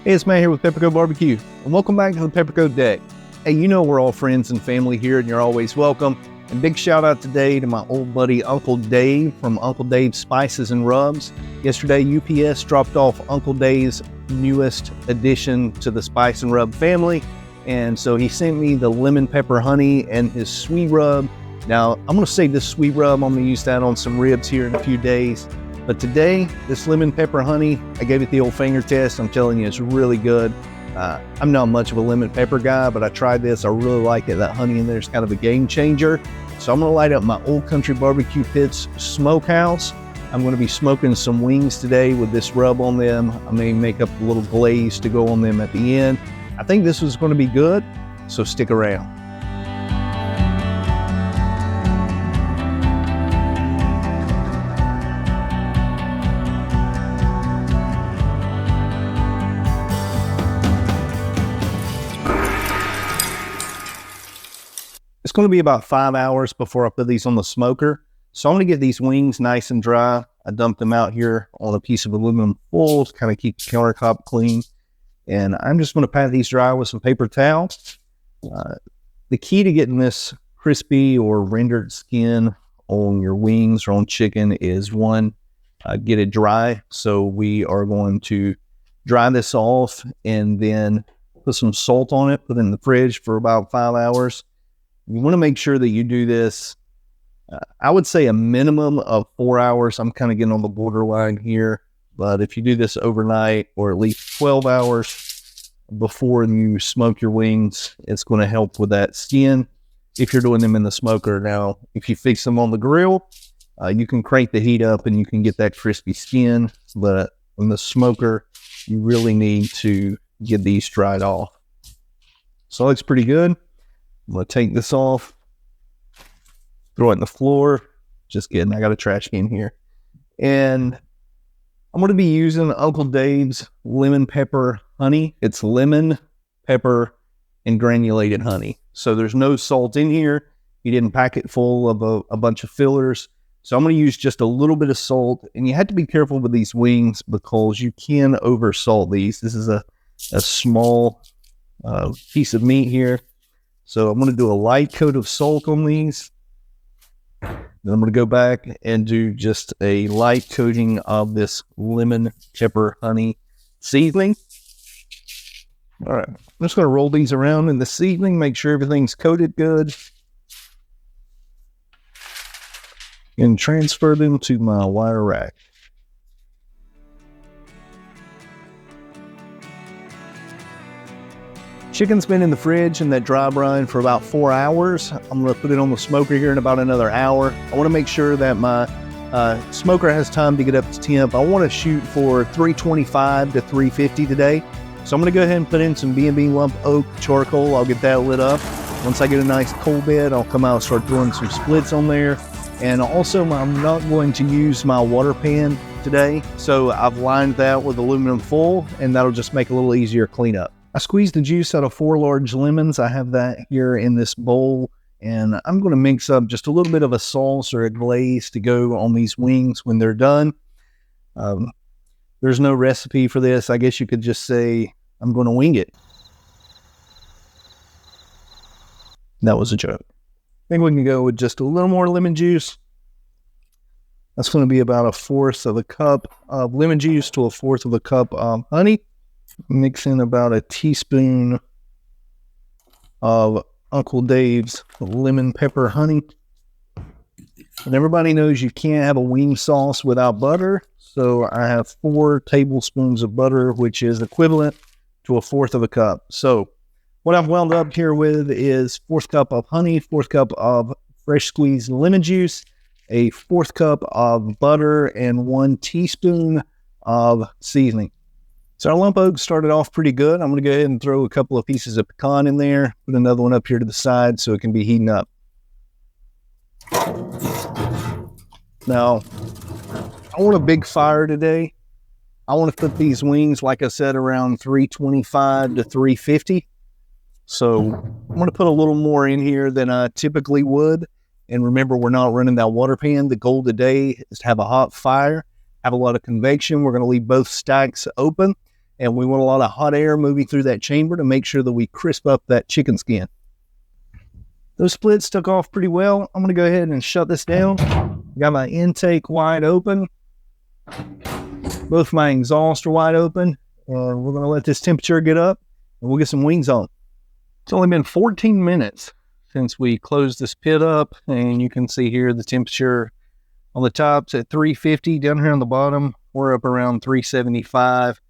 Hey, it's Matt here with Peppercoat BBQ, and welcome back to the Peppercoat deck. Hey, you know we're all friends and family here, and you're always welcome. And big shout out today to my old buddy Uncle Dave from Uncle Dave's Spices and Rubs. Yesterday, UPS dropped off Uncle Dave's newest addition to the Spice and Rub family, and so he sent me the lemon pepper honey and his sweet rub. Now, I'm going to save this sweet rub. I'm going to use that on some ribs here in a few days. But today, this lemon pepper honey, I gave it the old finger test. I'm telling you, it's really good. I'm not much of a lemon pepper guy, but I tried this. I really like it. That honey in there is kind of a game changer. So I'm going to light up my Old Country BBQ Pits Smokehouse. I'm going to be smoking some wings today with this rub on them. I may make up a little glaze to go on them at the end. I think this is going to be good, so stick around. It's going to be about 5 hours before I put these on the smoker. So I'm going to get these wings nice and dry. I dumped them out here on a piece of aluminum foil to kind of keep the countertop clean. And I'm just going to pat these dry with some paper towel. The key to getting this crispy or rendered skin on your wings or on chicken is one, get it dry. So we are going to dry this off and then put some salt on it, put it in the fridge for about 5 hours. You want to make sure that you do this, I would say a minimum of 4 hours. I'm kind of getting on the borderline here, but if you do this overnight or at least 12 hours before you smoke your wings, it's going to help with that skin if you're doing them in the smoker. Now, if you fix them on the grill, you can crank the heat up and you can get that crispy skin, but in the smoker, you really need to get these dried off. So it looks pretty good. I'm going to take this off, throw it in the floor. Just kidding, I got a trash can here. And I'm going to be using Uncle Dave's lemon pepper honey. It's lemon, pepper, and granulated honey. So there's no salt in here. He didn't pack it full of a bunch of fillers. So I'm going to use just a little bit of salt. And you have to be careful with these wings because you can over salt these. This is a small piece of meat here. So I'm going to do a light coat of salt on these. Then I'm going to go back and do just a light coating of this lemon pepper honey seasoning. All right, I'm just going to roll these around in the seasoning, make sure everything's coated good. And transfer them to my wire rack. Chicken's been in the fridge in that dry brine for about 4 hours. I'm going to put it on the smoker here in about another hour. I want to make sure that my smoker has time to get up to temp. I want to shoot for 325 to 350 today. So I'm going to go ahead and put in some B&B Lump Oak charcoal. I'll get that lit up. Once I get a nice coal bed, I'll come out and start throwing some splits on there. And also, I'm not going to use my water pan today. So I've lined that with aluminum foil, and that'll just make it a little easier cleanup. I squeezed the juice out of 4 large lemons. I have that here in this bowl, and I'm going to mix up just a little bit of a sauce or a glaze to go on these wings when they're done. There's no recipe for this. I guess you could just say, I'm going to wing it. That was a joke. I think we can go with just a little more lemon juice. That's going to be about 1/4 of a cup of lemon juice to 1/4 of a cup of honey. Mix in about a teaspoon of Uncle Dave's lemon pepper honey. And everybody knows you can't have a wing sauce without butter. So I have 4 tablespoons of butter, which is equivalent to 1/4 of a cup. So what I've wound up here with is 1/4 cup of honey, 1/4 cup of fresh squeezed lemon juice, a 1/4 cup of butter, and 1 teaspoon of seasoning. So our lump oak started off pretty good. I'm going to go ahead and throw a couple of pieces of pecan in there, put another one up here to the side so it can be heating up. Now, I want a big fire today. I want to cook these wings, like I said, around 325 to 350. So I'm going to put a little more in here than I typically would. And remember, we're not running that water pan. The goal today is to have a hot fire, have a lot of convection. We're going to leave both stacks open. and we want a lot of hot air moving through that chamber to make sure that we crisp up that chicken skin. Those splits took off pretty well. I'm going to go ahead and shut this down. Got my intake wide open. Both my exhausts are wide open. And we're going to let this temperature get up, and we'll get some wings on. It's only been 14 minutes since we closed this pit up, and you can see here the temperature on the top's at 350. Down here on the bottom, we're up around 375.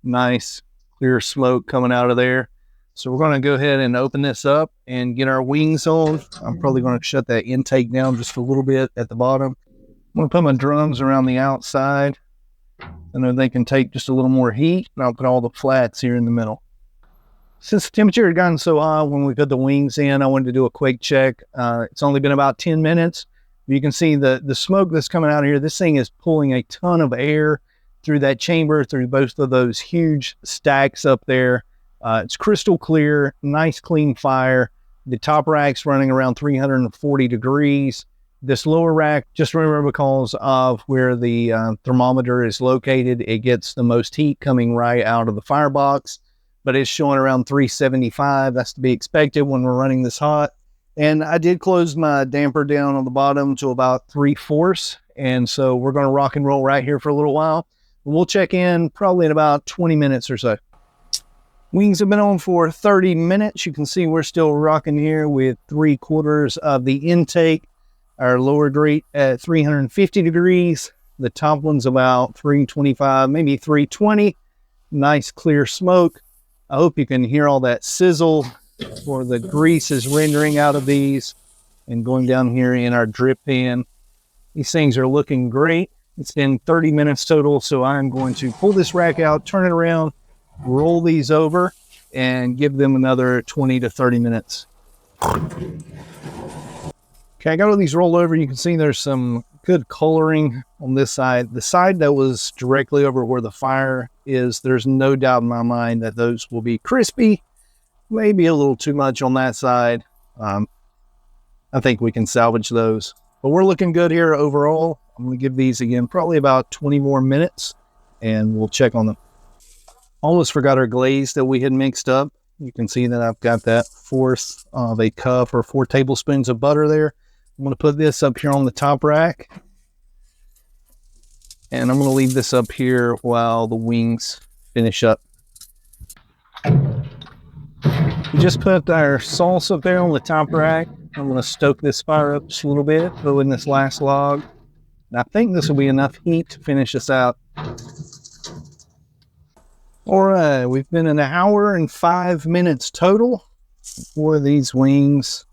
Nice clear smoke coming out of there. So we're going to go ahead and open this up and get our wings on. I'm probably going to shut that intake down just a little bit at the bottom. I'm going to put my drums around the outside, and then they can take just a little more heat, and I'll put all the flats here in the middle. Since the temperature had gotten so high when we put the wings in, I wanted to do a quick check. It's only been about 10 minutes. You can see the smoke that's coming out of here. This thing is pulling a ton of air through that chamber, through both of those huge stacks up there. It's crystal clear, nice clean fire. The top rack's running around 340 degrees. This lower rack, just remember, because of where the thermometer is located, it gets the most heat coming right out of the firebox, but it's showing around 375. That's to be expected when we're running this hot. And I did close my damper down on the bottom to about 3/4. And so we're going to rock and roll right here for a little while. We'll check in probably in about 20 minutes or so. Wings have been on for 30 minutes. You can see we're still rocking here with 3/4 of the intake. Our lower grate at 350 degrees. The top one's about 325, maybe 320. Nice clear smoke. I hope you can hear all that sizzle where the grease is rendering out of these and going down here in our drip pan. These things are looking great. It's been 30 minutes total, so I'm going to pull this rack out, turn it around, roll these over, and give them another 20 to 30 minutes. Okay, I got all these rolled over. You can see there's some good coloring on this side. The side that was directly over where the fire is, there's no doubt in my mind that those will be crispy. Maybe a little too much on that side. I think we can salvage those. But we're looking good here overall. I'm going to give these again probably about 20 more minutes, and we'll check on them. Almost forgot our glaze that we had mixed up. You can see that I've got that 1/4 of a cup or 4 tablespoons of butter there. I'm going to put this up here on the top rack, and I'm going to leave this up here while the wings finish up. We just put our sauce up there on the top rack. I'm going to stoke this fire up just a little bit, throw in this last log. And I think this will be enough heat to finish this out. All right, we've been an hour and 5 minutes total for these wings.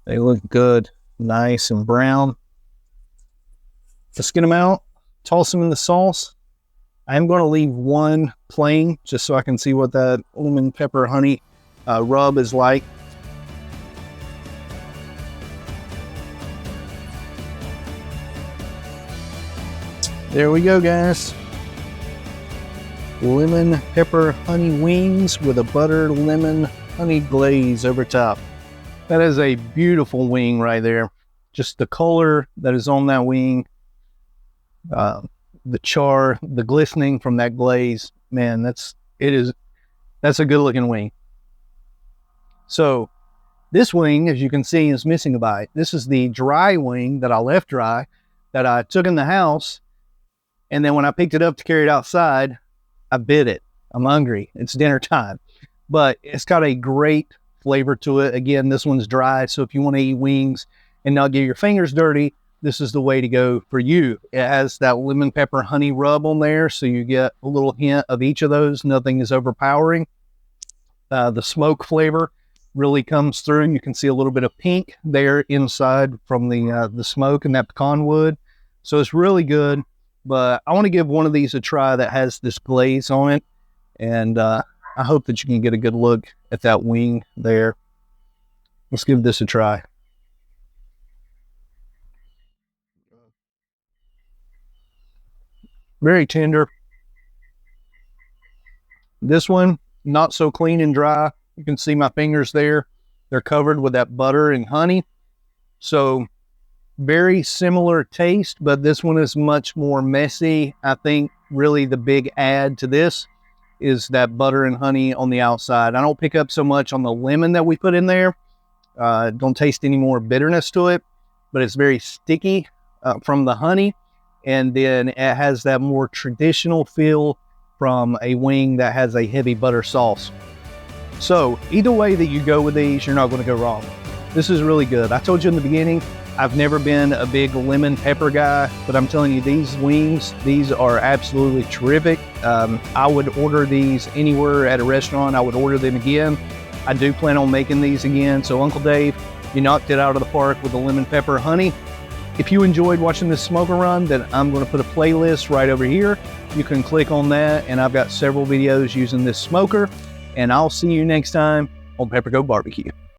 They look good, nice and brown. Let's get them out, toss them in the sauce. I'm going to leave one plain just so I can see what that lemon pepper honey rub is like. There we go, guys. Lemon pepper honey wings with a butter lemon honey glaze over top. That is a beautiful wing right there. Just the color that is on that wing, the char, the glistening from that glaze, man, that's a good looking wing. So this wing, as you can see, is missing a bite. This is the dry wing that I left dry, that I took in the house, and then when I picked it up to carry it outside, I bit it. I'm hungry. It's dinner time. But it's got a great flavor to it. Again, this one's dry, so if you want to eat wings and not get your fingers dirty, this is the way to go for you. It has that lemon pepper honey rub on there, so you get a little hint of each of those. Nothing is overpowering. The smoke flavor really comes through. You can see a little bit of pink there inside from the smoke and that pecan wood. So it's really good. But I want to give one of these a try that has this glaze on it. And I hope that you can get a good look at that wing there. Let's give this a try. Very tender. This one, not so clean and dry. You can see my fingers there. They're covered with that butter and honey. So very similar taste, but this one is much more messy. I think really the big add to this is that butter and honey on the outside. I don't pick up so much on the lemon that we put in there. Don't taste any more bitterness to it, but it's very sticky from the honey. And then it has that more traditional feel from a wing that has a heavy butter sauce. So either way that you go with these, you're not going to go wrong. This is really good. I told you in the beginning, I've never been a big lemon pepper guy, but I'm telling you, these wings, these are absolutely terrific. I would order these anywhere at a restaurant. I would order them again. I do plan on making these again. So Uncle Dave, you knocked it out of the park with the lemon pepper honey. If you enjoyed watching this smoker run, then I'm going to put a playlist right over here. You can click on that, and I've got several videos using this smoker. And I'll see you next time on Peppercoat Barbecue.